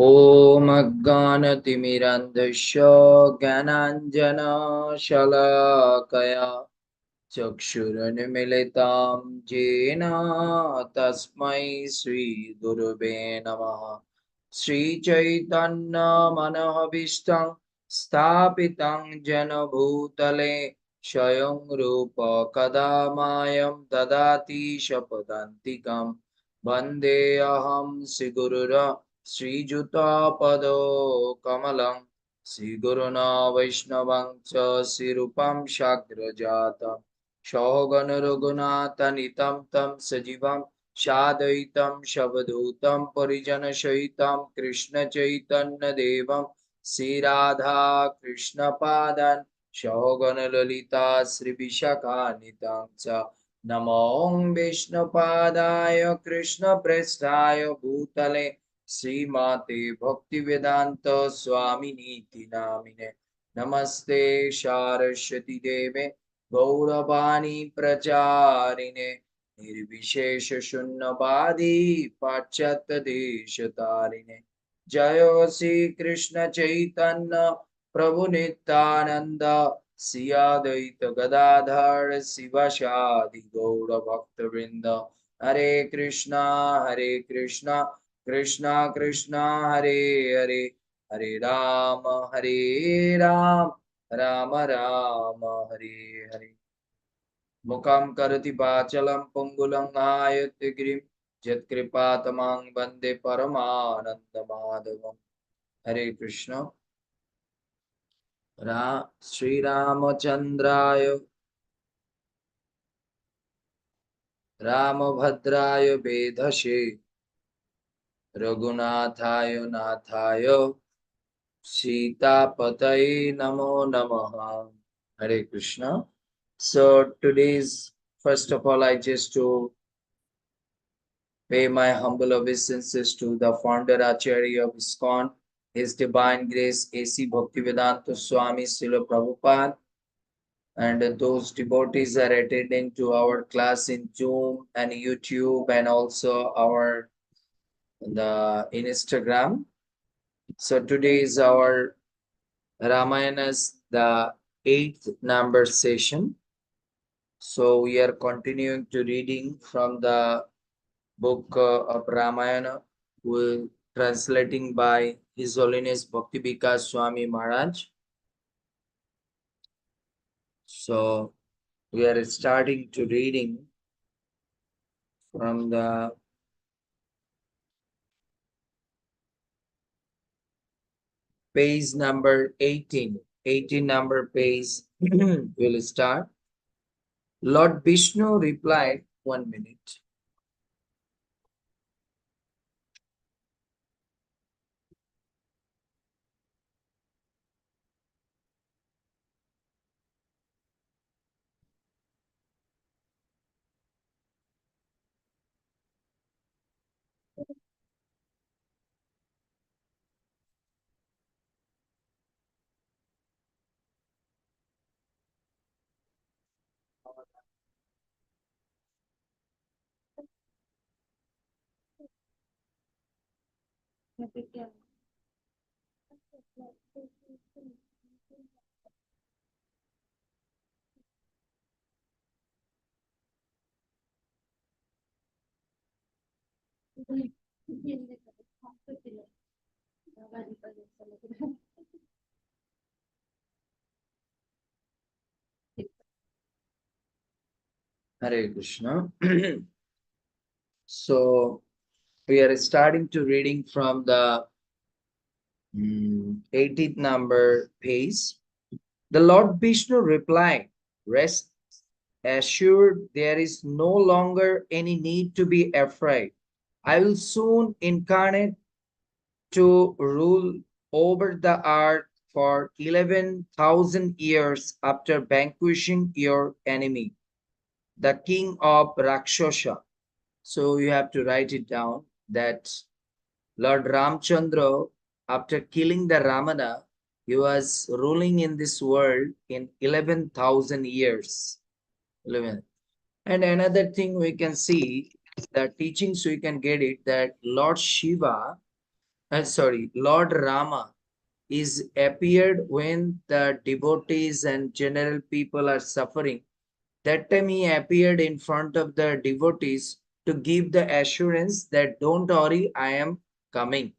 ॐ अज्ञानतिमिरन्धस्य ज्ञानाञ्जनशलाकया चक्षुरुन्मिलितं येन तस्मै श्रीगुरुवे नमः। श्रीचैतन्यमनोभीष्टं स्थापितं येन भूतले स्वयं रूप कदा मायं ददाति स्वपदान्तिकं वन्देऽहं श्रीगुरुरा श्रीयुतापदो कमलं श्रीगुरुणा वैष्णवं च श्रीरूपं साग्रजातम् सौगण रघुनाथनितं तं सजीवं साद्वैतं शवधूतं परिजनसहितं कृष्णचैतन्यदेवं श्रीराधा कृष्णपादान् सौगण ललिता श्रीविशाखान्वितं च नमो विष्णुपादाय कृष्णप्रेष्ठाय भूतले श्रीमते भक्तिवेदांत स्वामिनीति नामिने नमस्ते सारस्वती देवे गौरवाणी प्रचारिणे निर्विशेष शून्यवादी पाश्चात्य देश तारिणे जय श्री कृष्ण चैतन्य प्रभु नित्यानंद श्री अद्वैत गदाधर शिवासादि गौर भक्त वृंद हरे कृष्णा कृष्णा कृष्णा हरे हरे हरे राम राम राम हरे हरे मुखं करोति वाचालं पंगुलंघायते गिरिं यत्कृपातमं वन्दे परमानन्दमाधवम् हरे कृष्ण श्रीरामचन्द्राय रामभद्राय वेधसे रघुनाथाय नाथाय सीतापतये नमो नमः हरे Krishna. So today's first of all I just to pay my humble obeisances to the founder Acharya of ISKCON, His Divine Grace A.C. Bhaktivedanta Swami Srila Prabhupada, and those devotees are attending to our class in Zoom and YouTube and also our the Instagram. So today is our Ramayana's the 8th number session. So we are continuing to reading from the book of Ramayana, translating by His Holiness Bhakti Vikas Swami Maharaj. So we are starting to reading from the page number 18. 18 number page will start. Lord Vishnu replied, 1 minute. Hare Krishna. So we are starting to reading from the 18th number page. The Lord Vishnu replied, rest assured there is no longer any need to be afraid. I will soon incarnate to rule over the earth for 11,000 years after vanquishing your enemy, the king of Rakshasa. So you have to write it down that Lord Ramchandra, after killing the Ramana, he was ruling in this world in 11,000 years. 11. And another thing we can see, the teachings we can get it that Lord Shiva Lord Rama is appeared when the devotees and general people are suffering. That time he appeared in front of the devotees to give the assurance that don't worry, I am coming.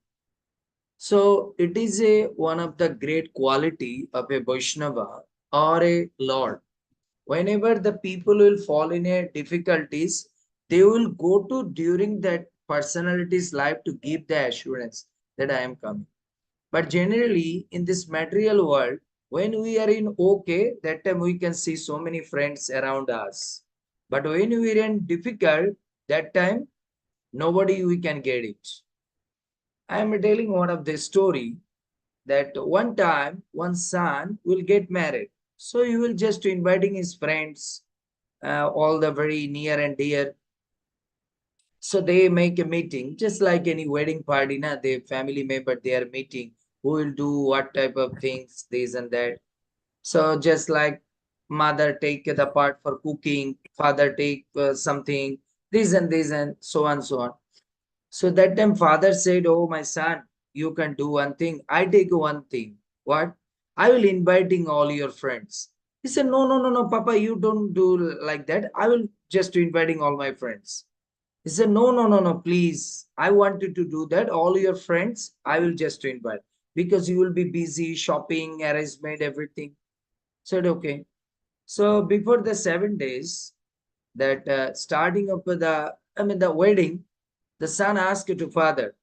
So it is a one of the great quality of a Vaishnava or a Lord. Whenever the people will fall in a difficulties, they will go to during that personality's life to give the assurance that I am coming. But generally, in this material world, when we are in okay, that time we can see so many friends around us. But when we are in difficult, that time nobody we can get it. I am telling one of the story that one time one son will get married. So he will just inviting his friends, all the very near and dear. So they make a meeting, just like any wedding party, na, the family member, they are meeting, who will do what type of things, this and that. So just like mother take the part for cooking, father take something, this and so on, so on. So that time father said, oh, my son, you can do one thing. I take one thing. What? I will inviting all your friends. He said, no, no, no, no, Papa, you don't do like that. I will just inviting all my friends. He said, no, no, no, no, please. I wanted to do that. All your friends, I will just invite because you will be busy shopping, arrangement, everything. Said, okay. So before the 7 days, that starting up with the wedding, the son asked to father,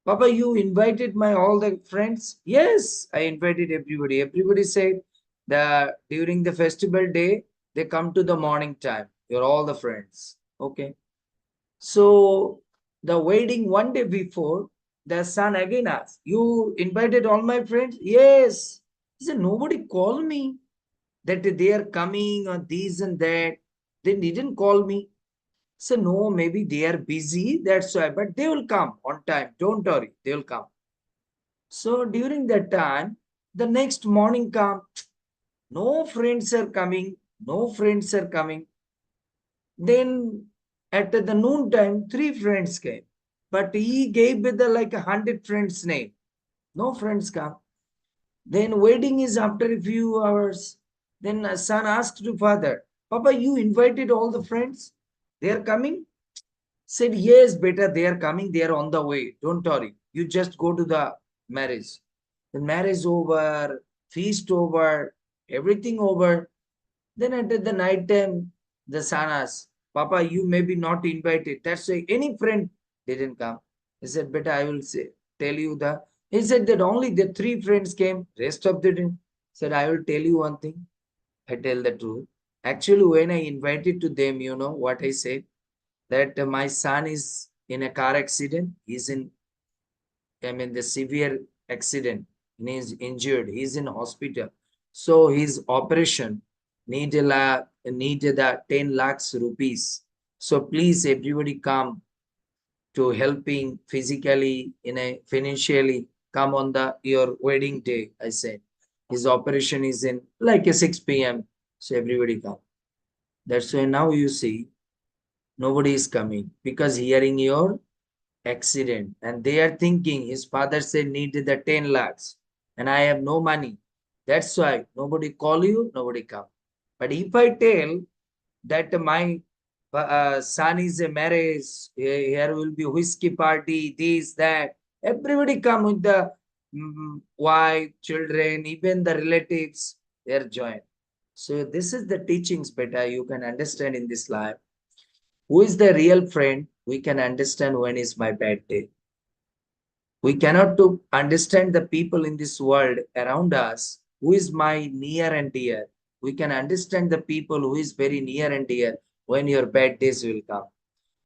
Papa, you invited my all the friends? Yes, I invited everybody. Everybody said that during the festival day, they come to the morning time. You're all the friends. Okay. So the wedding one day before, the son again asked, you invited all my friends? Yes. He said, nobody called me that they are coming or this and that. They didn't call me. So no, maybe they are busy. That's why, but they will come on time. Don't worry, they will come. So during that time, the next morning come, no friends are coming, no friends are coming. Then at the noon time, three friends came, but he gave with the like 100 friends name. No friends come. Then wedding is after a few hours. Then a son asked to father, Papa, you invited all the friends? They are coming? Said, yes, better, they are coming, they are on the way. Don't worry. You just go to the marriage. The marriage over, feast over, everything over. Then at the night time, the son asked, Papa, you may be not invited. That's why any friend didn't come. He said, better, I will say, tell you the. He said that only the three friends came, rest of the day. Said, I will tell you one thing. I tell the truth. Actually, when I invited to them, you know what I said? That my son is in a car accident. He's in, I mean, the severe accident. And he's injured. He's in hospital. So his operation needed the 10 lakhs rupees. So please, everybody come to helping physically, in a financially, come on the your wedding day. I said his operation is in like a 6 p.m. So everybody come. That's why now you see nobody is coming because hearing your accident and they are thinking his father said needed the 10 lakhs and I have no money. That's why nobody call you, nobody come. But if I tell that my son is a marriage, here will be whiskey party, this, that, everybody come with the wife, children, even the relatives, they are joined. So this is the teachings better you can understand in this life. Who is the real friend? We can understand when is my bad day. We cannot to understand the people in this world around us, who is my near and dear. We can understand the people who is very near and dear when your bad days will come.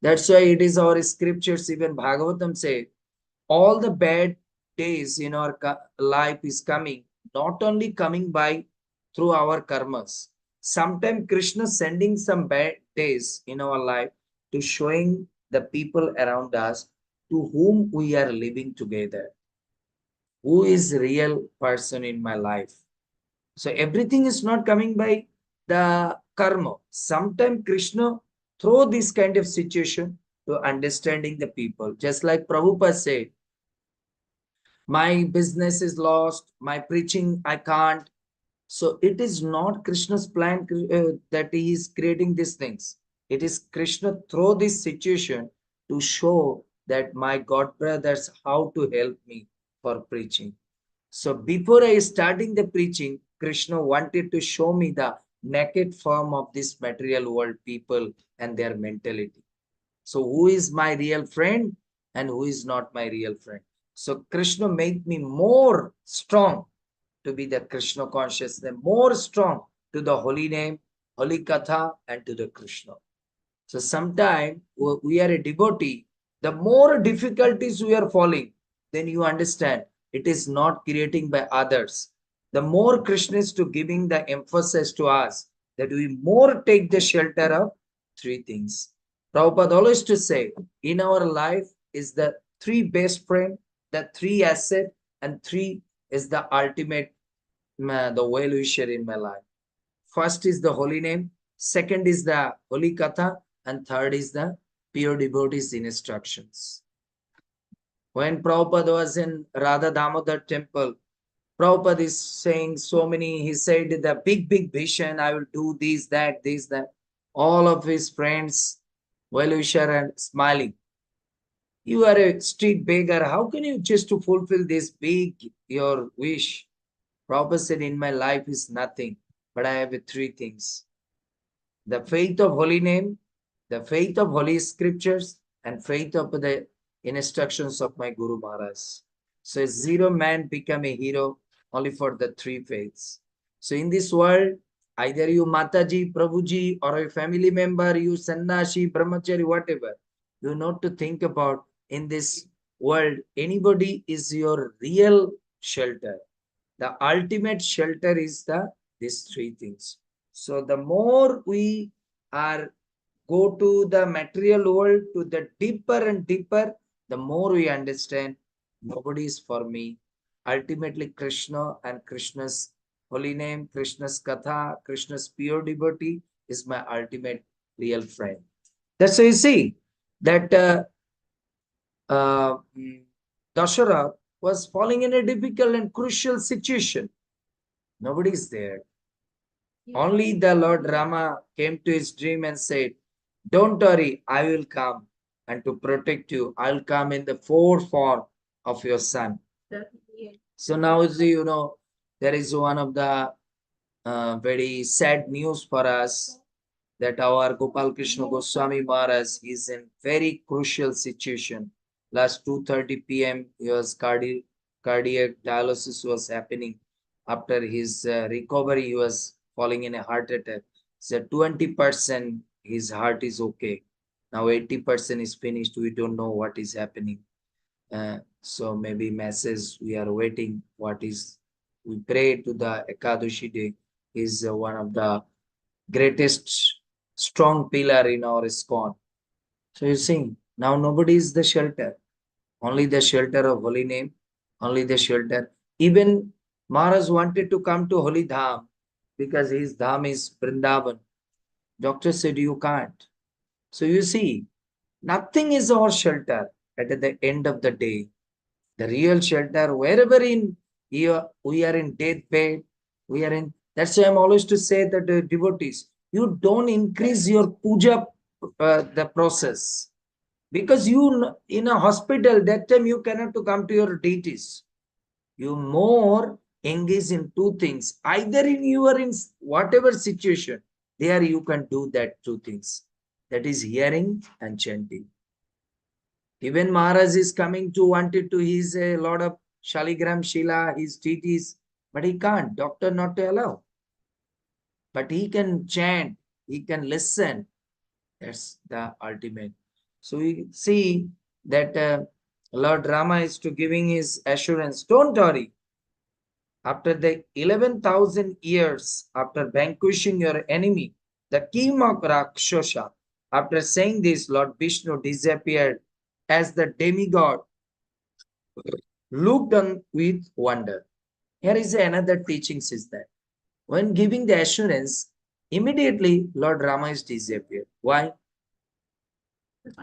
That's why it is our scriptures, even Bhagavatam say, all the bad days in our life is coming, not only coming by through our karmas. Sometimes Krishna sending some bad days in our life to showing the people around us to whom we are living together. Who is real person in my life? So everything is not coming by the karma. Sometimes Krishna throw this kind of situation to understanding the people. Just like Prabhupada said, My business is lost, my preaching, I can't. So it is not Krishna's plan that he is creating these things. It is Krishna through this situation to show that my God brothers how to help me for preaching. So before I starting the preaching, Krishna wanted to show me the naked form of this material world people and their mentality. So who is my real friend and who is not my real friend? So Krishna made me more strong to be the Krishna consciousness, more strong to the holy name, holy katha, and to the Krishna. So sometimes we are a devotee, the more difficulties we are falling, then you understand it is not creating by others. The more Krishna is to giving the emphasis to us that we more take the shelter of three things. Prabhupada always to say, in our life is the three best friend, the three asset, and three is the ultimate, the well-wisher in my life. First is the holy name, second is the holy katha, and third is the pure devotees instructions. When Prabhupada was in Radha Damodar temple, Prabhupada is saying so many, he said the big vision, I will do this, that, this, that. All of his friends, well-wisher and smiling. You are a street beggar. How can you just to fulfill this big, your wish? Prabhupada said, in my life is nothing, but I have three things: the faith of holy name, the faith of holy scriptures, and faith of the instructions of my Guru Maharaj. So a zero man become a hero only for the three faiths. So in this world, either you Mataji, Prabhuji, or a family member, you Sannashi, Brahmachari, whatever, you know to think about in this world, anybody is your real shelter. The ultimate shelter is the these three things. So the more we are go to the material world, to the deeper and deeper, the more we understand nobody is for me. Ultimately, Krishna and Krishna's holy name, Krishna's katha, Krishna's pure devotee is my ultimate real friend. That's why you see that uh, Dasharath was falling in a difficult and crucial situation. Nobody is there. Only the Lord Rama came to his dream and said, don't worry, I will come and to protect you. I'll come in the fourth form of your son. So now, there is one of the very sad news for us that our Gopal Krishna Goswami Maharaj is in very crucial situation. Last 2:30 p.m. he was cardiac dialysis was happening. After his recovery, he was falling in a heart attack. So 20% his heart is okay. Now 80% is finished. We don't know what is happening. So maybe message we are waiting. What is we pray to the Ekadashi day is one of the greatest strong pillar in our ISKCON. So you see, now nobody is the shelter. Only the shelter of holy name, only the shelter. Even Maharaj wanted to come to Holy Dham because his Dham is Vrindavan. Doctor said you can't. So you see, nothing is our shelter at the end of the day. The real shelter, wherever in here we are in deathbed, we are in. That's why I'm always to say that the devotees, you don't increase your puja the process because you in a hospital that time you cannot to come to your deities. You more engage in two things. Either in you are in whatever situation, there you can do that two things. That is hearing and chanting. Even Maharaj is coming to wanted to, he's a lot of Shaligram Shila, his deities, but he can't. Doctor not to allow. But he can chant, he can listen. That's the ultimate. So we see that Lord Rama is to giving his assurance. Don't worry. After the 11,000 years, after vanquishing your enemy, the king of Rakshasa, after saying this, Lord Vishnu disappeared as the demigod, looked on with wonder. Here is another teaching is that when giving the assurance, immediately Lord Rama is disappeared. Why?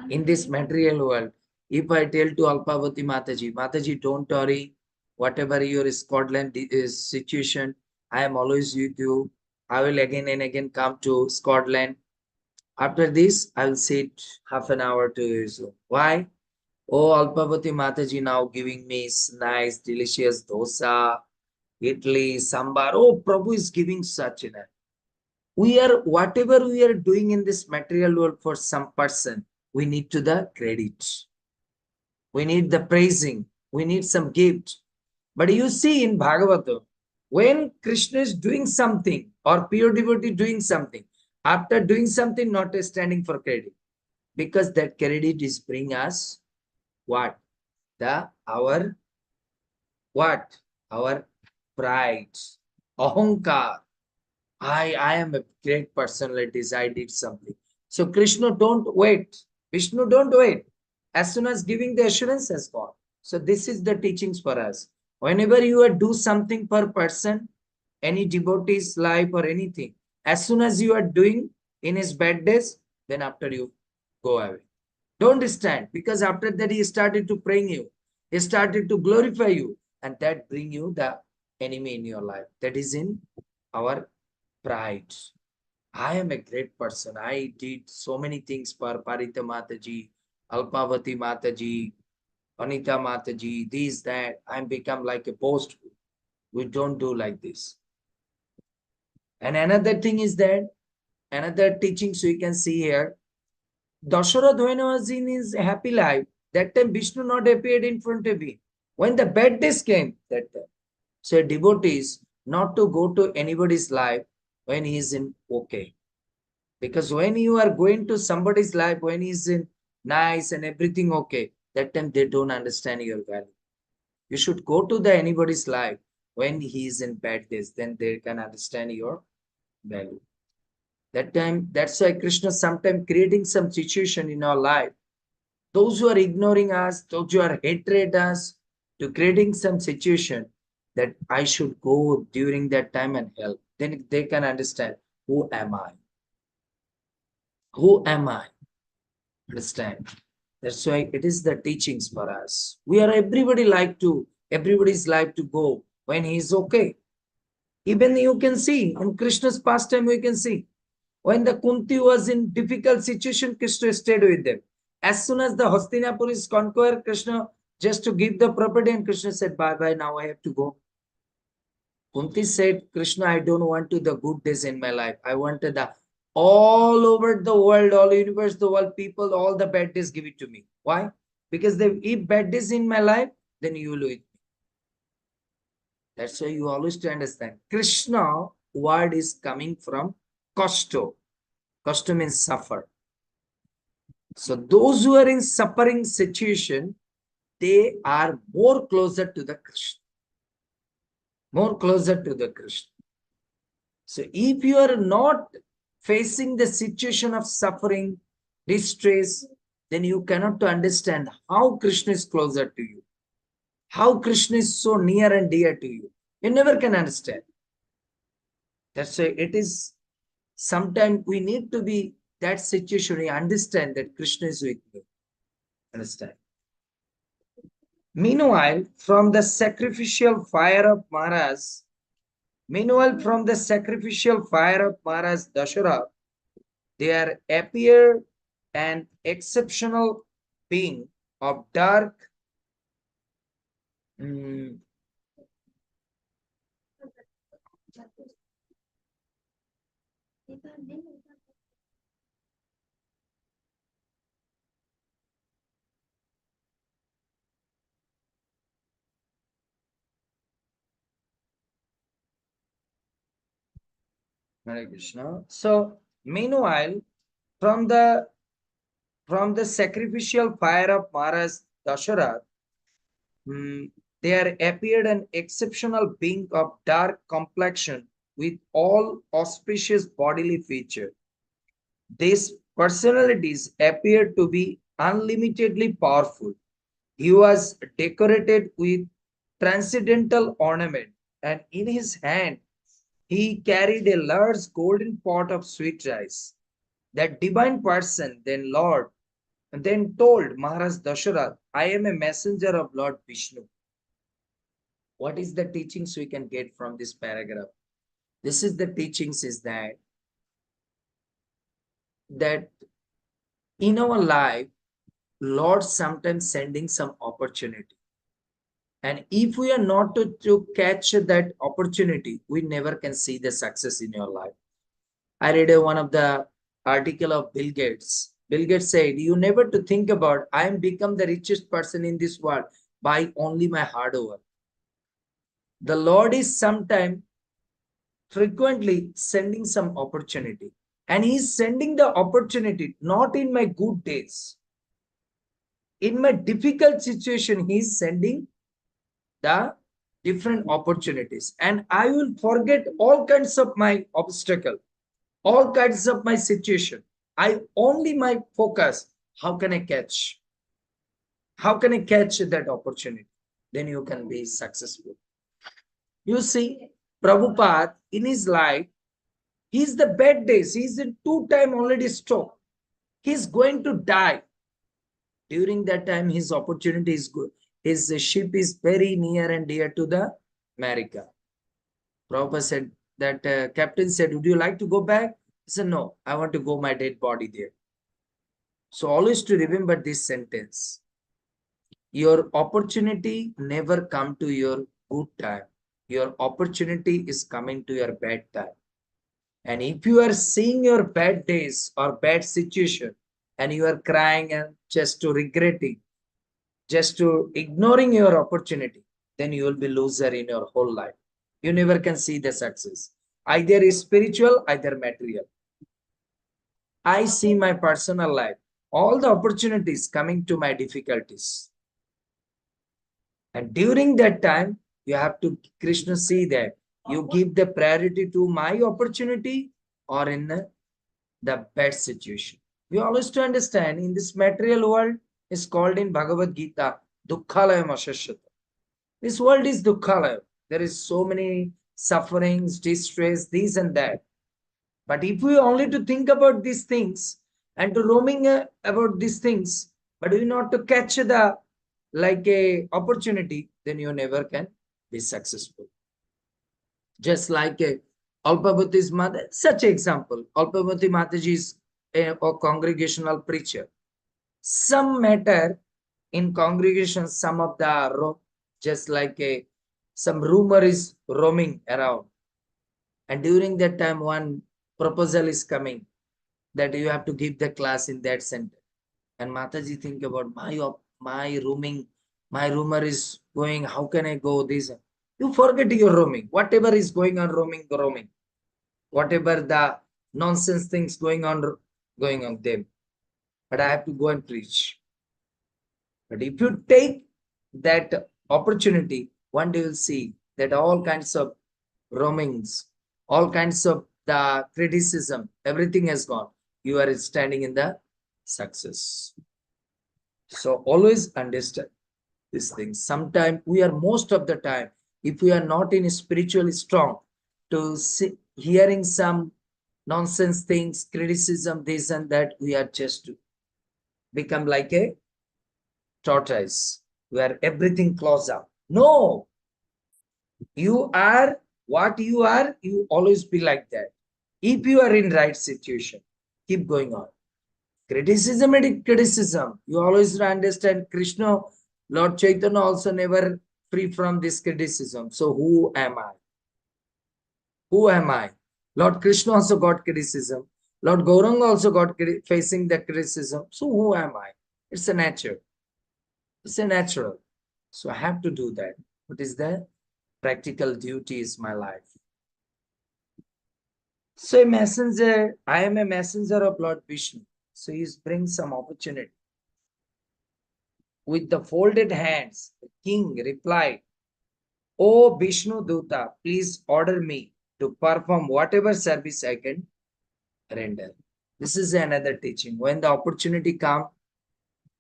In this material world, if I tell to Alpavati Mataji, Mataji, don't worry, whatever your Scotland is situation, I am always with you. I will again and again come to Scotland. After this, I will sit half an hour to you. So why? Oh, Alpavati Mataji now giving me nice, delicious dosa, idli, sambar. Oh, Prabhu is giving such in it. Whatever we are doing in this material world for some person, we need to the credit. We need the praising. We need some gift. But you see in Bhagavatam, when Krishna is doing something or pure devotee doing something, after doing something, not standing for credit, because that credit is bring us what? Our what? Our pride, ahankar. I am a great personality. I did something. So Krishna, don't wait. Vishnu, don't wait. As soon as giving the assurance has gone. So this is the teachings for us. Whenever you are do something per person, any devotee's life or anything, as soon as you are doing in his bad days, then after you go away. Don't stand, because after that he started to praying you. He started to glorify you, and that bring you the enemy in your life. That is in our pride. I am a great person. I did so many things for Parita Mataji, Alpavati Mataji, Anita Mataji, this, that. I'm become like a post. We don't do like this. And another thing is that, another teachings we can see here, Dasharath when was in his happy life, that time Vishnu not appeared in front of him. When the bad days came, that time. So devotees not to go to anybody's life when he is in okay. Because when you are going to somebody's life, when he's in nice and everything okay, that time they don't understand your value. You should go to the anybody's life when he is in bad days, then they can understand your value. That time, that's why Krishna sometimes creating some situation in our life. Those who are ignoring us, those who are hatred us, to creating some situation that I should go during that time and help. Then they can understand who am I? Who am I? Understand? That's why it is the teachings for us. We are everybody's like to go when he is okay. Even you can see in Krishna's pastime, we can see when the Kunti was in difficult situation, Krishna stayed with them. As soon as the Hastinapur is conquered, Krishna just to give the property, and Krishna said, bye bye, now I have to go. Kunti said, Krishna, I don't want to the good days in my life. I wanted the all over the world, all universe, the world, people, all the bad days, give it to me. Why? Because if bad days in my life, then you will with me. That's why you always to understand. Krishna word is coming from Kosto. Kosto means suffer. So those who are in suffering situation, they are more closer to the Krishna. More closer to the Krishna. So if you are not facing the situation of suffering, distress, then you cannot understand how Krishna is closer to you, how Krishna is so near and dear to you. You never can understand. That's why it is sometimes we need to be that situation. We understand that Krishna is with me. Understand? Meanwhile, from the sacrificial fire of Maharaj, Dashara, there appeared an exceptional being of dark, mm, Hare Krishna. So, meanwhile, from the sacrificial fire of Maharaj Dasharath, there appeared an exceptional being of dark complexion with all auspicious bodily features. These personalities appeared to be unlimitedly powerful. He was decorated with transcendental ornament, and in his hand he carried a large golden pot of sweet rice. That divine person, then Lord, then told Maharaj Dasharath, I am a messenger of Lord Vishnu. What is the teachings we can get from this paragraph? This is the teachings is that in our life, Lord sometimes sending some opportunity. And if we are not to catch that opportunity, we never can see the success in your life. I read one of the article of Bill Gates. Bill Gates said, you never to think about, I am become the richest person in this world by only my hard work. The Lord is sometime frequently sending some opportunity. And he's sending the opportunity not in my good days. In my difficult situation, he's sending the different opportunities. And I will forget all kinds of my obstacle, all kinds of my situation. I only my focus, how can I catch? How can I catch that opportunity? Then you can be successful. You see, Prabhupada in his life, he's the bad days. He's in 2 times already stroke. He's going to die. During that time, his opportunity is good. His ship is very near and dear to the America. Prabhupada said that captain said, would you like to go back? He said, no, I want to go my dead body there. So always to remember this sentence. Your opportunity never come to your good time. Your opportunity is coming to your bad time. And if you are seeing your bad days or bad situation and you are crying and just to regretting, just to ignoring your opportunity, then you will be loser in your whole life. You never can see the success. Either is spiritual, either material. I see my personal life, all the opportunities coming to my difficulties. And during that time, you have to, Krishna, see that you give the priority to my opportunity or in the bad situation. You always to understand in this material world is called in Bhagavad Gita, Dukkhalayam Ashashyata. This world is Dukkhalayam. There is so many sufferings, distress, this and that. But if we only to think about these things and to roaming about these things, but we not to catch the like a opportunity, then you never can be successful. Just like a Alpabhuti's mother, such example. Alpabhuti Mataji is a congregational preacher. Some matter in congregation, some of the just like a some rumor is roaming around. And during that time, one proposal is coming that you have to give the class in that center. And Mataji think about my rooming, my rumor is going, how can I go this? You forget your roaming. Whatever is going on, roaming. Whatever the nonsense things going on them. But I have to go and preach. But if you take that opportunity, one day you'll see that all kinds of roamings, all kinds of the criticism, everything has gone. You are standing in the success. So always understand these things. Sometimes we are most of the time, if we are not in spiritually strong, to see, hearing some nonsense things, criticism, this and that, we are just to become like a tortoise where everything closes up. No, you are what you are, you always be like that. If you are in right situation, keep going on. Criticism and criticism, you always understand Krishna, Lord Chaitanya also never free from this criticism. So who am I? Who am I? Lord Krishna also got criticism. Lord Gauranga also got facing the criticism. So who am I? It's a nature. It's a natural. So I have to do that. What is the practical duty is my life. So a messenger, I am a messenger of Lord Vishnu. So he brings some opportunity. With the folded hands, the king replied, O Vishnu Duta, please order me to perform whatever service I can render. This is another teaching. When the opportunity comes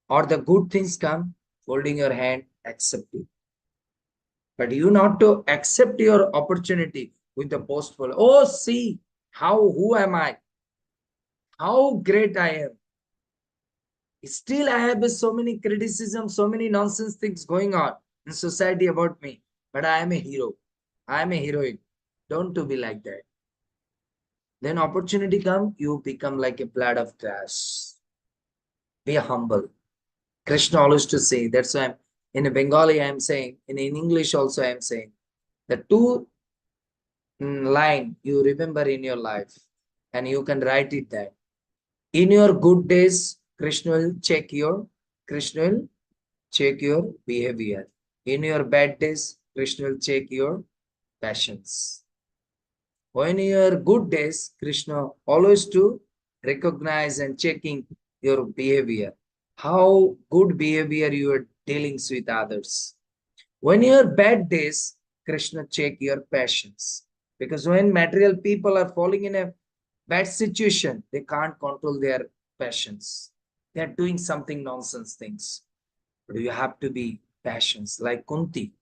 or the good things come, folding your hand, accept it. But you not to accept your opportunity with the boastful. Oh, see who am I? How great I am. Still, I have so many criticism, so many nonsense things going on in society about me. but I am a hero. I am a heroine. Don't to be like that. Then opportunity come, you become like a blade of grass. Be humble. Krishna always to say, that's why I'm, in Bengali I am saying, in English also I am saying, the two line you remember in your life, and you can write it there. In your good days, Krishna will check your behavior. In your bad days, Krishna will check your passions. When your good days, Krishna always to recognize and checking your behavior. How good behavior you are dealing with others. When your bad days, Krishna check your passions. Because when material people are falling in a bad situation, they can't control their passions. They are doing something nonsense things. But you have to be passions like Kunti.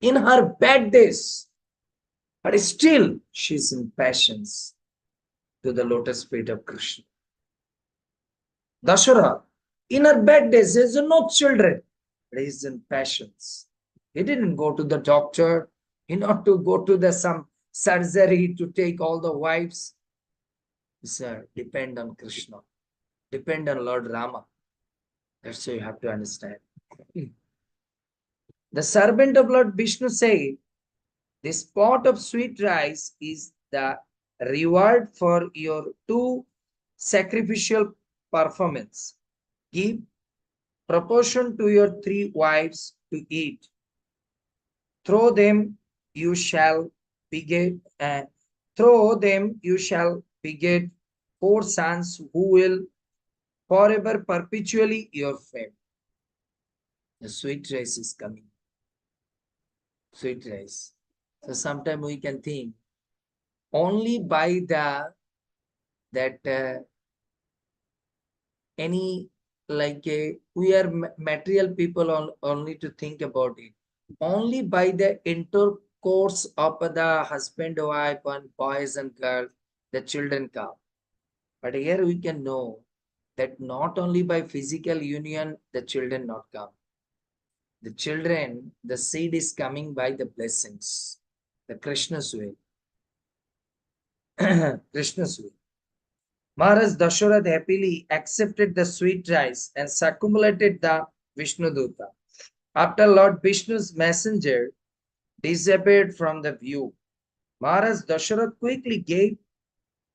In her bad days, but still she's in passions to the lotus feet of Krishna. Dashara, in her bad days, there's no children, but he's in passions. He didn't go to the doctor, he not to go to the some surgery to take all the wives. Sir, depend on Krishna, depend on Lord Rama. That's what you have to understand. The servant of Lord Vishnu said, this pot of sweet rice is the reward for your two sacrificial performance. Give proportion to your three wives to eat. Through them you shall beget, through them you shall beget four sons who will forever perpetually your fame. The sweet rice is coming. Sweet rice. So sometimes we can think only by the that any like we are material people only to think about it. Only by the intercourse of the husband, wife, and boys and girls, the children come. But here we can know that not only by physical union, the children not come. The children, the seed is coming by the blessings, the Krishna's way. Krishna's way. Maharaj Dasharatha happily accepted the sweet rice and circumambulated the Vishnuduta. After Lord Vishnu's messenger disappeared from the view, Maharaj Dasharatha quickly gave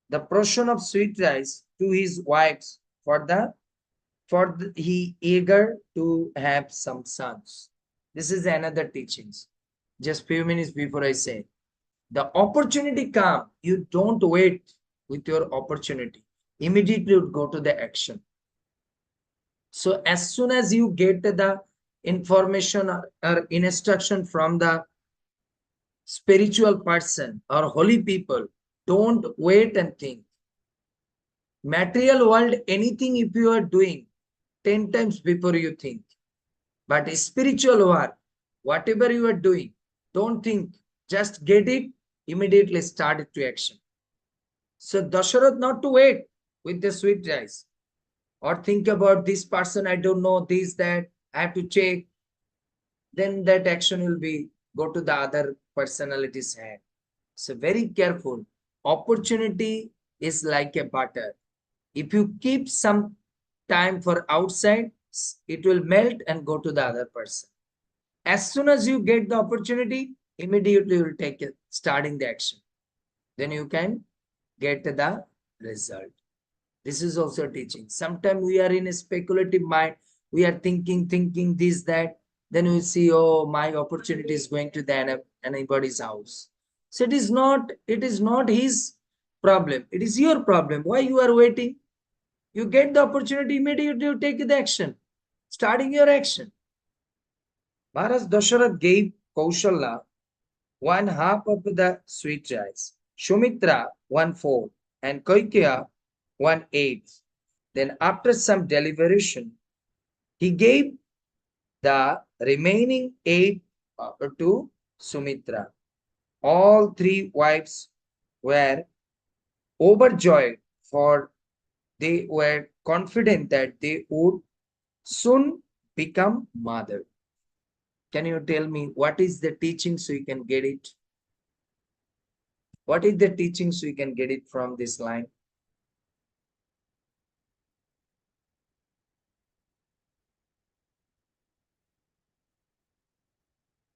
the portion of sweet rice to his wives he eager to have some sons. This is another teachings. Just few minutes before I say, the opportunity come, you don't wait with your opportunity. Immediately you go to the action. So as soon as you get the information or instruction from the spiritual person or holy people, don't wait and think. Material world, anything if you are doing 10 times before you think. But spiritual work, whatever you are doing, don't think, just get it, immediately start it to action. So Dasharath not to wait with the sweet rice or think about this person, I don't know this, that, I have to check. Then that action will be go to the other personality's hand. So very careful. Opportunity is like a butter. If you keep some time for outside, it will melt and go to the other person. As soon as you get the opportunity, immediately you will take it, starting the action. Then you can get the result. This is also teaching. Sometimes we are in a speculative mind. We are thinking this, that. Then we see, oh, my opportunity is going to the anybody's house. So it is not his problem. It is your problem. Why you are waiting? You get the opportunity, immediately you take the action. Starting your action. Maharaj Dasharath gave Kaushalya one half of the sweet rice, Shumitra one fourth, and Kaikeya one eighth. Then after some deliberation, he gave the remaining eight to Sumitra. All three wives were overjoyed, for they were confident that they would soon become mother. Can you tell me what is the teaching so you can get it? What is the teaching so you can get it from this line?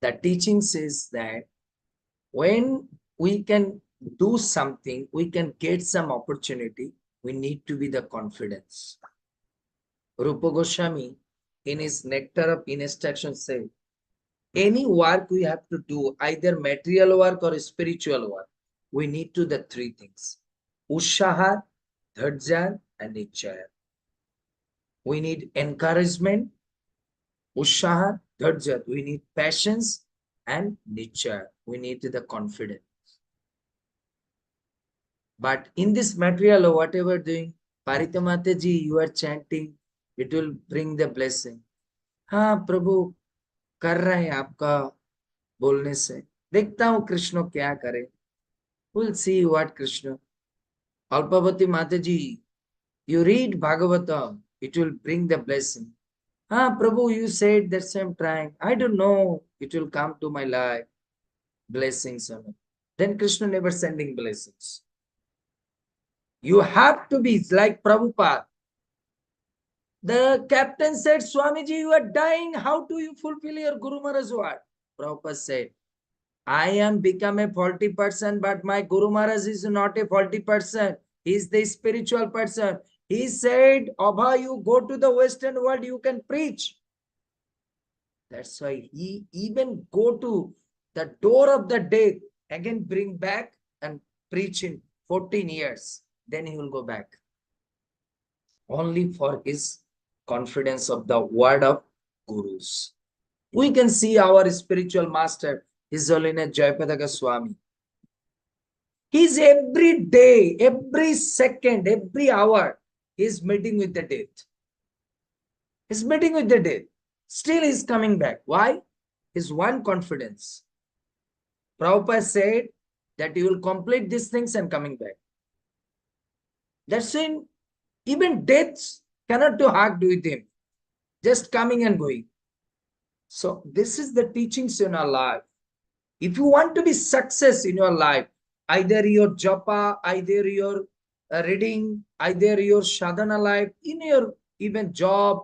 The teaching says that when we can do something, we can get some opportunity, we need to be the confidence. Rupa Goswami, in his Nectar of Instruction, said, any work we have to do, either material work or spiritual work, we need to the three things: Ushaha, Dharja, and Nichaya. We need encouragement, Ushaha, Dharja. We need patience, and Nichaya. We need the confidence. But in this material or whatever doing, Parita Mataji, you are chanting, it will bring the blessing. हाँ प्रभु कर रहे हैं आपका बोलने से, देखता हूँ कृष्ण क्या करे. We'll see what Krishna. Alpavati Mataji, you read Bhagavatam, it will bring the blessing. Ah, Prabhu, you said that I'm trying. I don't know, it will come to my life. Blessings. Then Krishna never sending blessings. You have to be like Prabhupada. The captain said, Swamiji, you are dying. How do you fulfill your Guru Maharaj's word? Prabhupada said, I am become a faulty person, but my Guru Maharaj is not a faulty person. He is the spiritual person. He said, Abha, you go to the Western world, you can preach. That's why he even go to the door of the death, again bring back and preach in 14 years. Then he will go back. Only for his confidence of the word of Gurus. We can see our spiritual master, His Holiness Jayapada Goswami. He's every day, every second, every hour, he's meeting with the death. He's meeting with the death. Still he's coming back. Why? His one confidence. Prabhupada said that he will complete these things and coming back. That's when even deaths cannot do hug with him. Just coming and going. So this is the teachings in our life. If you want to be success in your life, either your japa, either your reading, either your sadhana life, in your even job,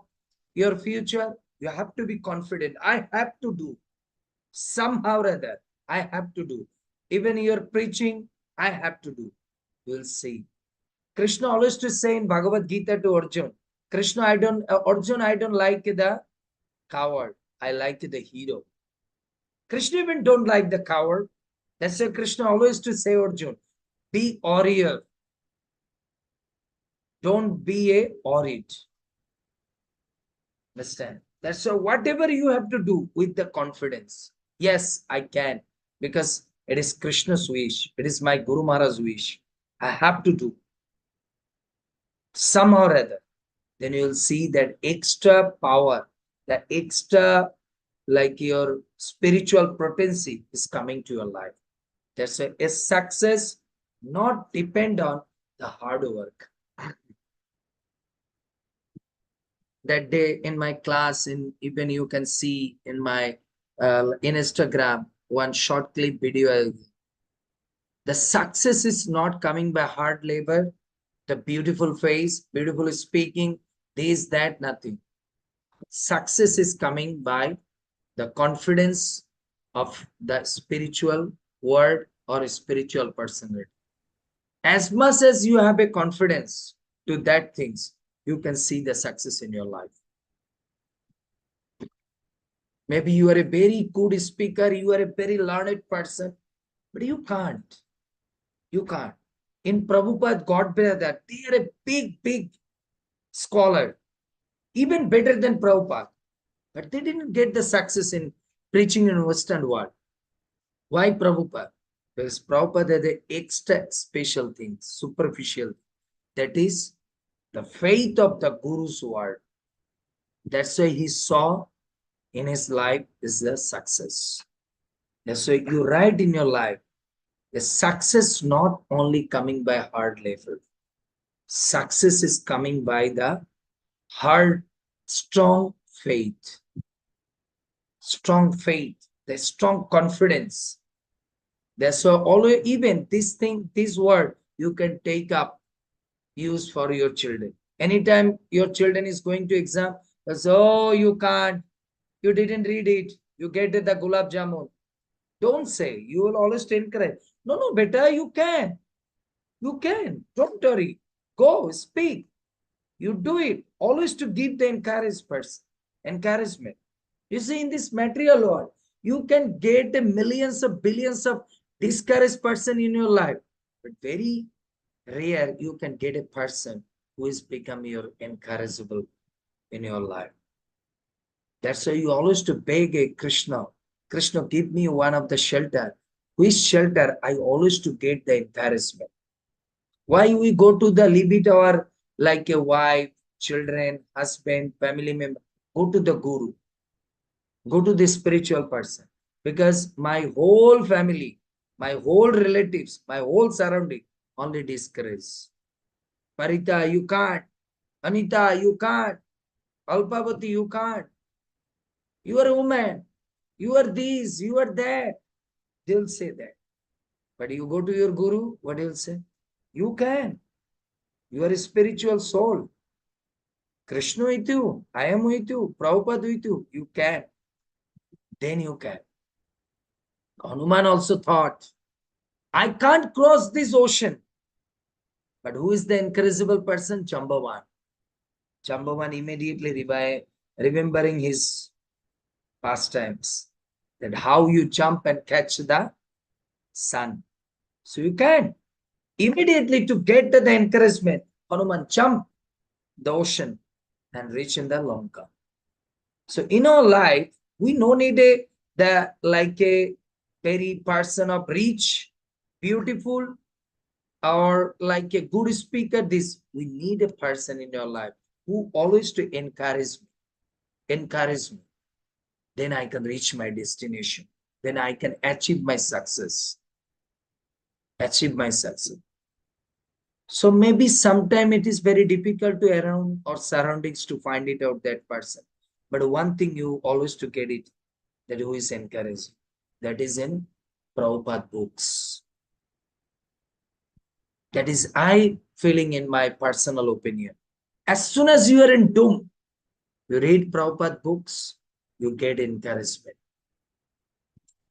your future, you have to be confident. I have to do. Somehow or other, I have to do. Even your preaching, I have to do. We'll see. Krishna always to say in Bhagavad Gita to Arjun, Krishna, Arjun, I don't like the coward. I like the hero. Krishna even don't like the coward. That's why Krishna always to say Arjun, be warrior. Don't be a worried. Understand? That's why whatever you have to do with the confidence. Yes, I can. Because it is Krishna's wish. It is my Guru Maharaj's wish. I have to do. Somehow or other. Then you will see that extra power, that extra like your spiritual potency is coming to your life. That's why a success not depend on the hard work. That day in my class, in even you can see in my in Instagram, one short clip video. The success is not coming by hard labor, the beautiful face, beautiful speaking, this, that, nothing. Success is coming by the confidence of the spiritual word or spiritual personality. As much as you have a confidence to that things, you can see the success in your life. Maybe you are a very good speaker, you are a very learned person, but you can't. You can't. In Prabhupada, God brother, they are a big, big scholar, even better than Prabhupada. But they didn't get the success in preaching in Western world. Why Prabhupada? Because Prabhupada had the extra special things, superficial. That is the faith of the Guru's word. That's why he saw in his life is the success. That's why you write in your life, the success not only coming by hard labor. Success is coming by the hard, strong faith. strong faith, the strong confidence. That's why always, even this thing, this word, you can take up, use for your children. Anytime your children is going to exam, say, oh, you can't, you didn't read it, you get the gulab jamun. Don't say, you will always encourage. No, no, beta, you can. You can. Don't worry. Go, speak. You do it. Always to give the encouragement. You see, in this material world, you can get the millions of billions of discouraged person in your life. But very rare you can get a person who is become your encourageable in your life. That's why you always to beg a Krishna. Krishna, give me one of the shelter. Which shelter I always to get the encouragement. Why we go to the leave it our like a wife, children, husband, family member. Go to the guru. Go to the spiritual person. Because my whole family, my whole relatives, my whole surrounding only discourage. Parita, you can't. Anita, you can't. Alpavati, you can't. You are a woman. You are this, you are that. They'll say that. But you go to your guru, what he'll say? You can. You are a spiritual soul. Krishna with you. I am with you. Prabhupada with you. You can. Then you can. Hanuman also thought, I can't cross this ocean. But who is the encourageable person? Jambavan. Jambavan immediately remembering his pastimes. That how you jump and catch the sun. So you can. Immediately to get the encouragement, Hanuman jump the ocean and reach in the Lanka. So in our life, we no need a very person of rich, beautiful, or like a good speaker. This we need a person in your life who always to encourage me. Then I can reach my destination. Then I can achieve my success. Achieve my success. So maybe sometime it is very difficult to around or surroundings to find it out that person. But one thing you always to get it, that who is encouraged. That is in Prabhupada books. That is I feeling in my personal opinion. As soon as you are in doom, you read Prabhupada books, you get encouragement.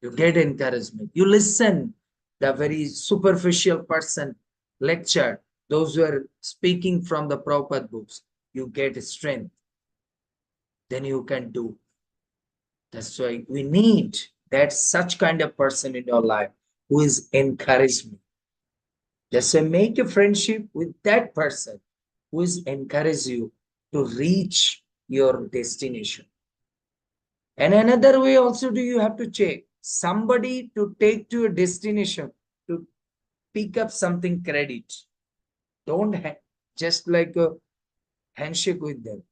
You get encouragement. You listen the very superficial person lecture, those who are speaking from the Prabhupada books, you get strength. Then you can do. That's why we need that such kind of person in your life who is encouragement. That's why make a friendship with that person who is encourage you to reach your destination. And another way also do you have to check somebody to take to your destination to pick up something credit. Don't just like a handshake with them.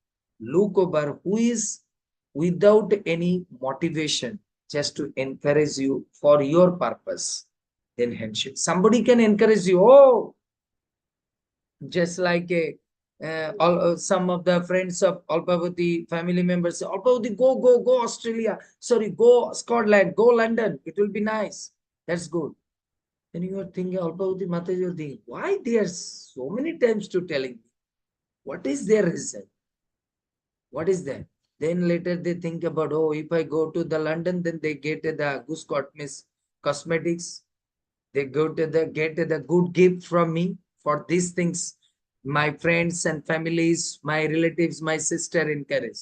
Look over who is without any motivation just to encourage you for your purpose. Then handshake. Somebody can encourage you. Oh, just like some of the friends of Alpavati family members say, Alpavati, go Australia. Sorry, go Scotland, go London. It will be nice. That's good. Then you are thinking, Alpavati Mataji, you are thinking, why they are so many times to telling me? What is their reason? What is that? Then later they think about, oh, if I go to the London, then they get the Goose Cosmetics. They go to get the good gift from me for these things. My friends and families, my relatives, my sister encourage.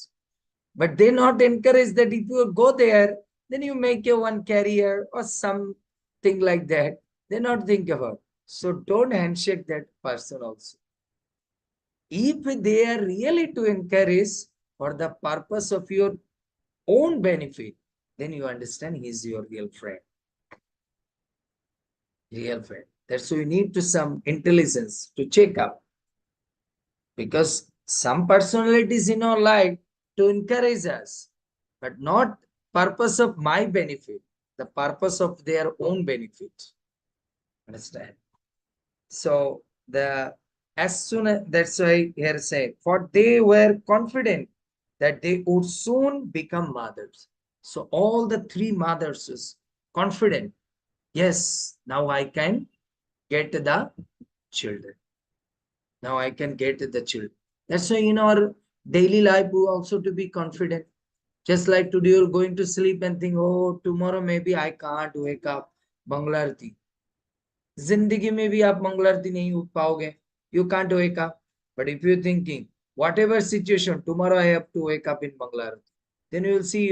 But they not encourage that if you go there, then you make your one career or something like that. They not think about. So don't handshake that person also. If they are really to encourage for the purpose of your own benefit, then you understand he is your real friend. Real friend. That's why you need to some intelligence to check up. Because some personalities in our life to encourage us, but not purpose of my benefit, the purpose of their own benefit. Understand? So as soon as that's why here say, for they were confident that they would soon become mothers. So all the three mothers is confident. Yes, now I can get the children. Now I can get the children. That's why in our daily life we also to be confident. Just like today you're going to sleep and think, oh, tomorrow maybe I can't wake up. Bangla Arti. जिंदगी में भी आप मंगल आरती नहीं उठ पाओगे. You can't wake up. But if you're thinking, whatever situation, tomorrow I have to wake up in Mangala Arati, then you will see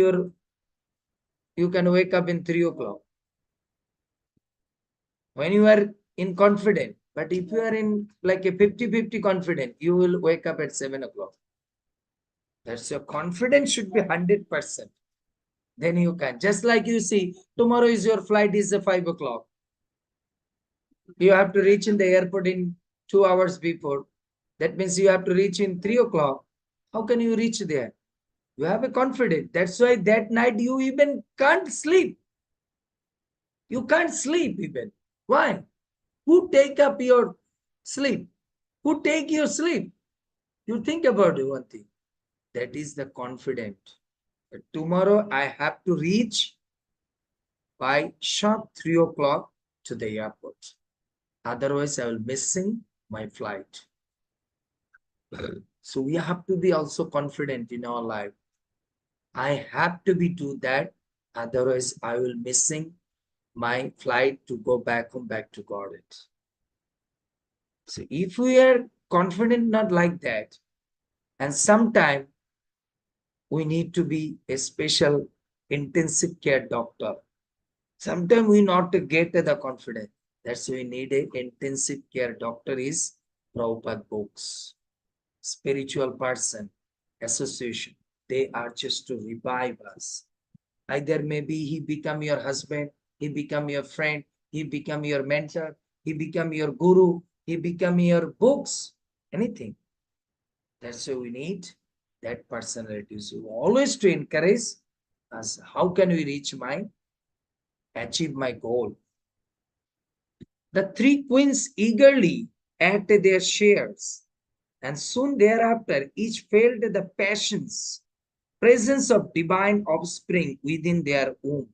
you can wake up in 3 o'clock. When you are in confident, but if you are in like a 50-50 confident, you will wake up at 7 o'clock. That's your confidence should be 100%. Then you can. Just like you see, tomorrow is your flight is 5 o'clock. You have to reach in the airport in 2 hours before. That means you have to reach in 3 o'clock. How can you reach there? You have a confidence. That's why that night you even can't sleep. You can't sleep even. Why? Who take up your sleep? Who take your sleep? You think about one thing. That is the confident. That tomorrow I have to reach by sharp 3 o'clock to the airport. Otherwise, I will missing my flight. So we have to be also confident in our life. I have to be do that. Otherwise, I will missing my flight to go back home, back to God. So if we are confident not like that, and sometime we need to be a special intensive care doctor. Sometimes we not to get the confidence. That's why we need a intensive care doctor is Prabhupada books. Spiritual person, association. They are just to revive us. Either maybe he become your husband, he become your friend, he become your mentor, he become your guru, he become your books, anything. That's why we need that personality. So always to encourage us. How can we achieve my goal? The three queens eagerly ate their shares, and soon thereafter each felt the passions, presence of divine offspring within their womb.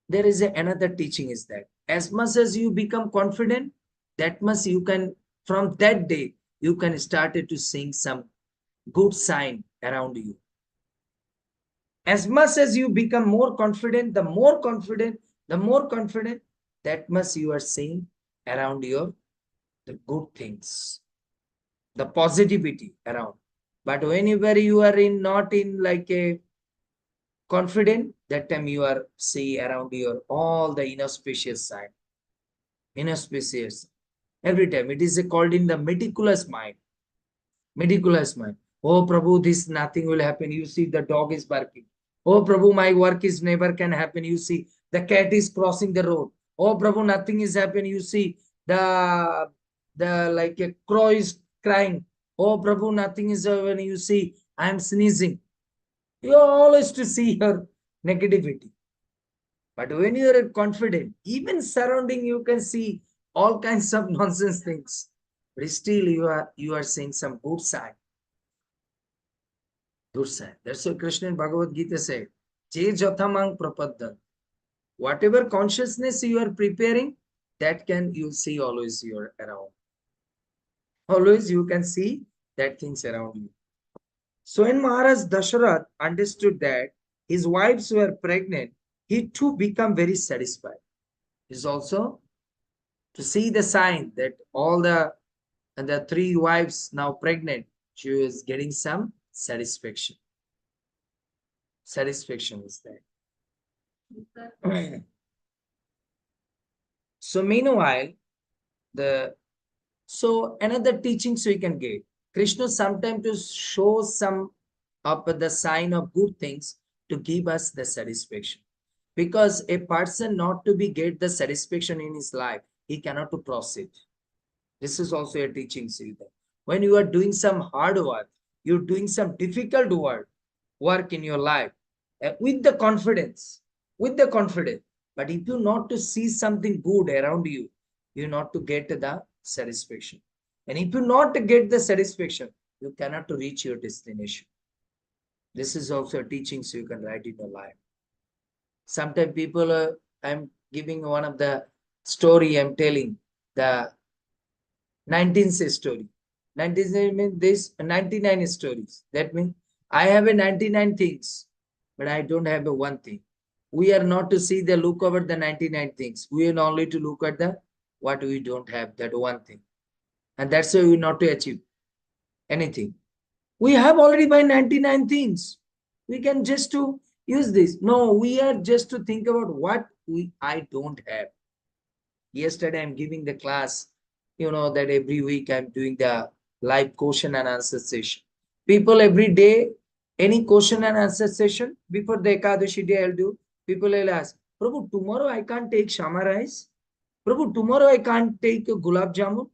There is another teaching is that as much as you become confident, that much you can, from that day, you can start to seeing some good sign around you. As much as you become more confident, the more confident, that much you are seeing around your the good things, the positivity around. But whenever you are in not in like a confident, that time you are see around your all the inauspicious side. Inauspicious. Every time it is called in the meticulous mind. Meticulous mind. Oh Prabhu, this nothing will happen. You see the dog is barking. Oh Prabhu, my work is never can happen. You see the cat is crossing the road. Oh Prabhu, nothing is happening. You see the like a crow is crying. Oh Prabhu, nothing is happening. You see I am sneezing. You always to see your negativity. But when you are confident, even surrounding you can see all kinds of nonsense things. But still you are seeing some good side. Good side. That's what Krishna in Bhagavad Gita said. Je jathamang prapaddan. Whatever consciousness you are preparing, that can you see always you're around. Always you can see that things around you. So when Maharaj Dasharath understood that his wives were pregnant, he too became very satisfied. He's also to see the sign that all the three wives now pregnant, she is getting some satisfaction. Satisfaction is there. So meanwhile, so another teachings we can get. Krishna sometimes to show some of the sign of good things to give us the satisfaction. Because a person not to be get the satisfaction in his life, he cannot to proceed. This is also a teaching, Sridhar. When you are doing some hard work, you're doing some difficult work in your life with the confidence. But if you not to see something good around you, you not to get the satisfaction. And if you not to get the satisfaction, you cannot to reach your destination. This is also teachings you can write in your life. Sometimes people are, I'm giving one of the story I'm telling, the 19th story. 19 means this 99 stories. That means I have a 99 things, but I don't have a one thing. We are not to see the look over the 99 things. We are only to look at the what we don't have, that one thing. And that's why we not to achieve anything. We have already by 99 things. We can just to use this. No, we are just to think about what I don't have. Yesterday I'm giving the class, that every week I'm doing the live question and answer session. People every day, any question and answer session, before the Ekadashi day I'll do, people will ask, Prabhu, tomorrow I can't take Shama rice. Prabhu, tomorrow I can't take gulab jamun.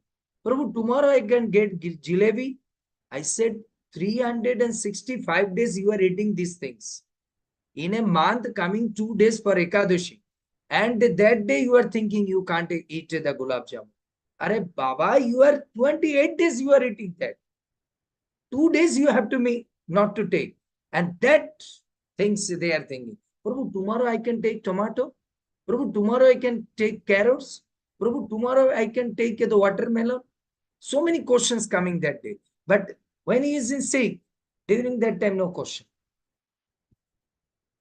Prabhu, tomorrow I can get jalebi. I said, 365 days you are eating these things. In a month, coming 2 days for Ekadashi. And that day you are thinking you can't eat the gulab jamun. Are Baba, you are 28 days you are eating that. 2 days you have to make not to take. And that things they are thinking. Prabhu, tomorrow I can take tomato. Prabhu, tomorrow I can take carrots. Prabhu, tomorrow I can take the watermelon. So many questions coming that day. But when he is in sick, during that time, no question.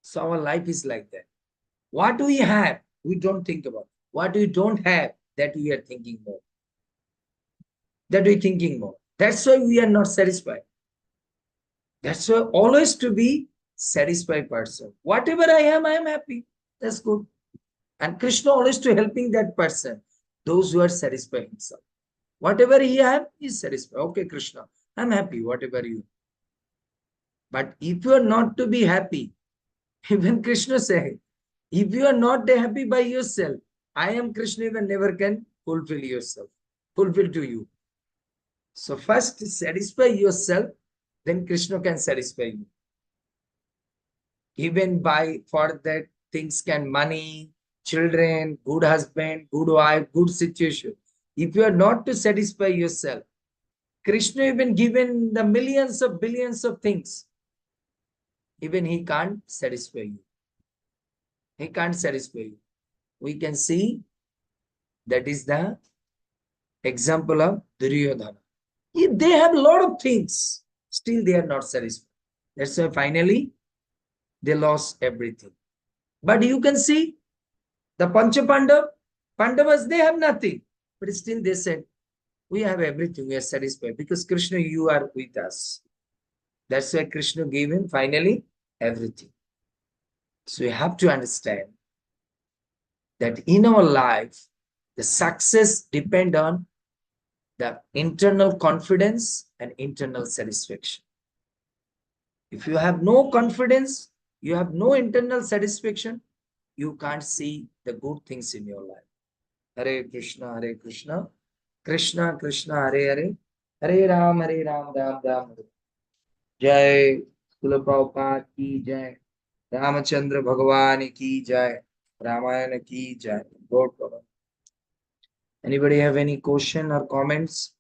So our life is like that. What we have, we don't think about. What we don't have, that we are thinking more. That we thinking more. That's why we are not satisfied. That's why always to be satisfied person. Whatever I am happy. That's good. And Krishna always to helping that person, those who are satisfied himself. Whatever he have is satisfied. Okay, Krishna, I'm happy, whatever you. But if you are not to be happy, even Krishna said, if you are not happy by yourself, I am Krishna, even never can fulfill yourself, fulfill to you. So first satisfy yourself, then Krishna can satisfy you. Even by for that things can money, children, good husband, good wife, good situation. If you are not to satisfy yourself, Krishna even given the millions of billions of things, even he can't satisfy you. He can't satisfy you. We can see that is the example of Duryodhana. If they have a lot of things, still they are not satisfied. That's why finally they lost everything. But you can see the Pandavas, they have nothing. But still they said, we have everything, we are satisfied. Because Krishna, you are with us. That's why Krishna gave him finally everything. So you have to understand that in our life, the success depends on the internal confidence and internal satisfaction. If you have no confidence, you have no internal satisfaction, you can't see the good things in your life. Hare Krishna, Krishna Krishna, Hare Hare, Hare Ram, Ram Ram, Hare. Jai Srila Prabhupada ki jai, Ramachandra Bhagwan ki jai, Ramayana ki jai. God Baba. Anybody have any question or comments?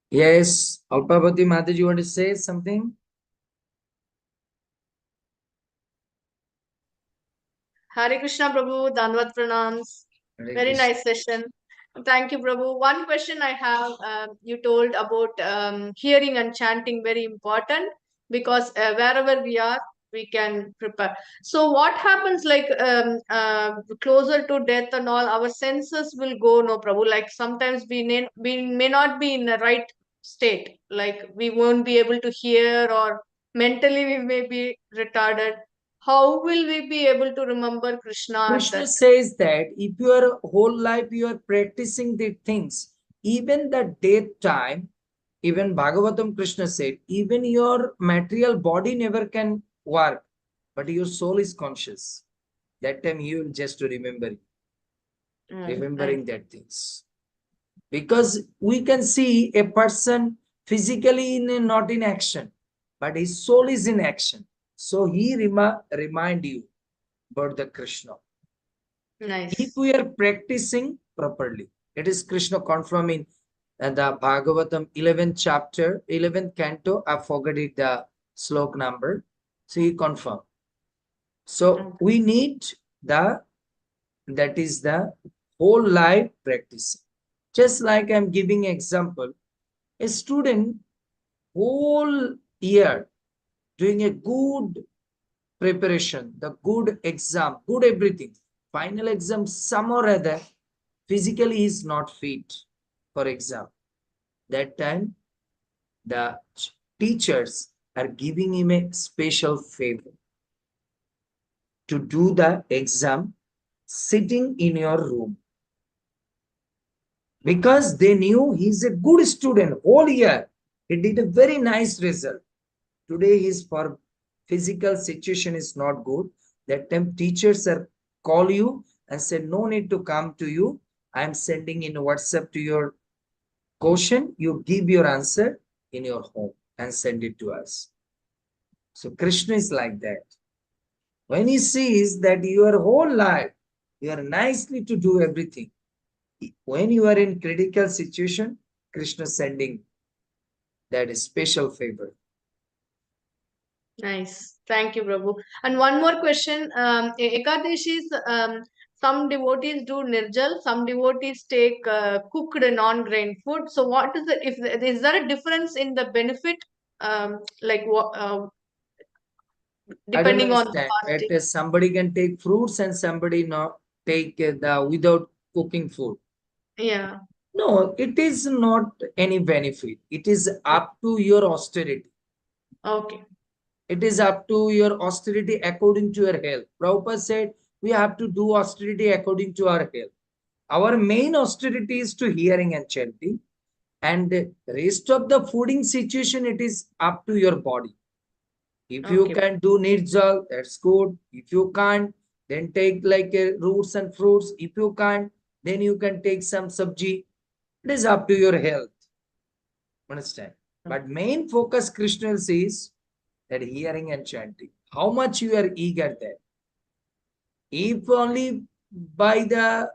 Yes, Alpavati Mataji, you want to say something? Hare Krishna Prabhu, Danvat Pranams. Hare Very Krishna. nice session. Thank you, Prabhu. One question I have, you told about hearing and chanting very important because wherever we are, we can prepare. So what happens like closer to death and all, our senses will go, no, Prabhu. Like sometimes we may not be in the right state. Like we won't be able to hear or mentally we may be retarded. How will we be able to remember Krishna at Krishna that? says that if your whole life you are practicing the things, even the death time, even Bhagavatam Krishna said, even your material body never can work, but your soul is conscious. That time you will just remember, remembering that things. Because we can see a person physically not in action, but his soul is in action. So he remind you about the Krishna. If Nice. we are practicing properly, it is Krishna confirming And the Bhagavatam 11th chapter, 11th canto, I forgot it, the slok number. So you confirm. So we need the, that is the whole life practice. Just like I'm giving example, a student whole year doing a good preparation, the good exam, good everything. Final exam, some or other, physically is not fit for exam. That time, the teachers are giving him a special favor to do the exam sitting in your room, because they knew he's a good student whole year. He did a very nice result. Today his for physical situation is not good. That time teachers are call you and say no need to come to you. I am sending in WhatsApp to your question. You give your answer in your home and send it to us. So Krishna is like that. When he sees that your whole life you are nicely to do everything, when you are in critical situation, Krishna sending that special favor. Nice. Thank you, Prabhu. And one more question. Ekadashis, some devotees do nirjal, some devotees take cooked non-grain food. So what is it? If is there a difference in the benefit, like what, I don't depending on the understand. It fasting? is somebody can take fruits and somebody not take the without cooking food. Yeah. No, it is not any benefit. It is up to your austerity. Okay. It is up to your austerity according to your health. Prabhupada said we have to do austerity according to our health. Our main austerity is to hearing and chanting, and the rest of the fooding situation, it is up to your body. If you Okay. can do nirjal, that's good. If you can't, then take like roots and fruits. If you can't, then you can take some sabji. It is up to your health. Understand? But main focus Krishna is that hearing and chanting. How much you are eager there. If only by the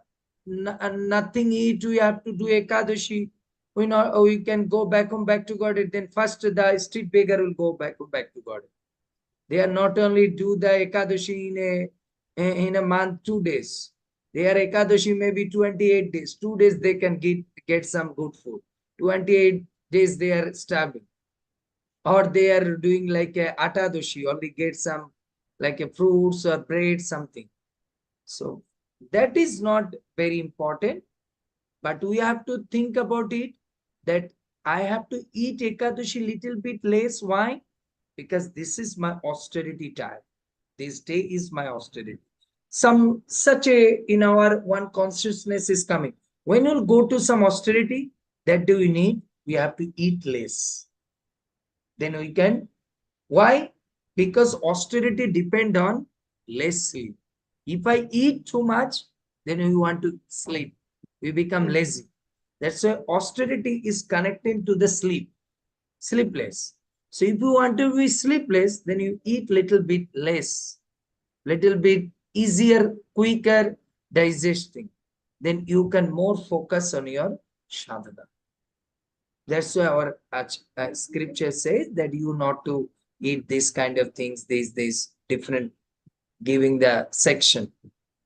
nothing eat, we have to do Ekadashi. We can go back home, back to God. Then first the street beggar will go back to God. They are not only do the Ekadashi in a month, 2 days. They are Ekadashi maybe 28 days. 2 days they can get some good food. 28 days they are starving. Or they are doing like a Atadashi, only get some like a fruits or bread, something. So that is not very important, but we have to think about it that I have to eat Ekadashi little bit less. Why? Because this is my austerity time. This day is my austerity. Some such a in our one consciousness is coming. When you'll go to some austerity, that do we need? We have to eat less. Then we can. Why? Because austerity depend on less sleep. If I eat too much, then we want to sleep. We become lazy. That's why austerity is connected to the sleep, sleepless. So if you want to be sleepless, then you eat little bit less, little bit easier, quicker digesting. Then you can more focus on your sadhana. That's why our scripture says that you not to eat this kind of things, these different, giving the section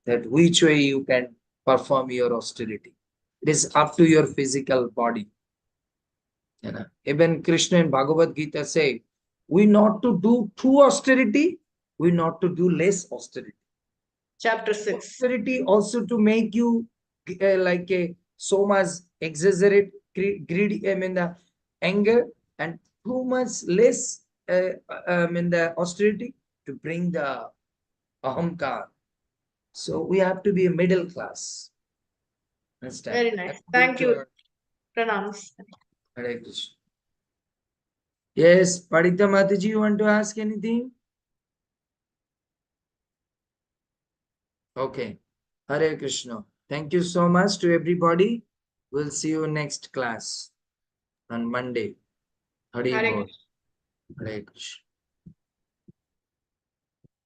that which way you can perform your austerity. It is up to your physical body. You know? Even Krishna in Bhagavad Gita say, we not to do too austerity, we not to do less austerity. Chapter 6. Austerity also to make you like a so much exaggerate greedy, I mean the anger, and too much less I mean the austerity to bring the ahamkar. So we have to be a middle class. Understand? Very nice. According Thank to you. our Pranams. Hare Krishna. Yes, Padita Mataji, you want to ask anything? Okay. Hare Krishna. Thank you so much to everybody. We'll see you next class on Monday. Hare Hare Bol. Krishna. Hare Krishna.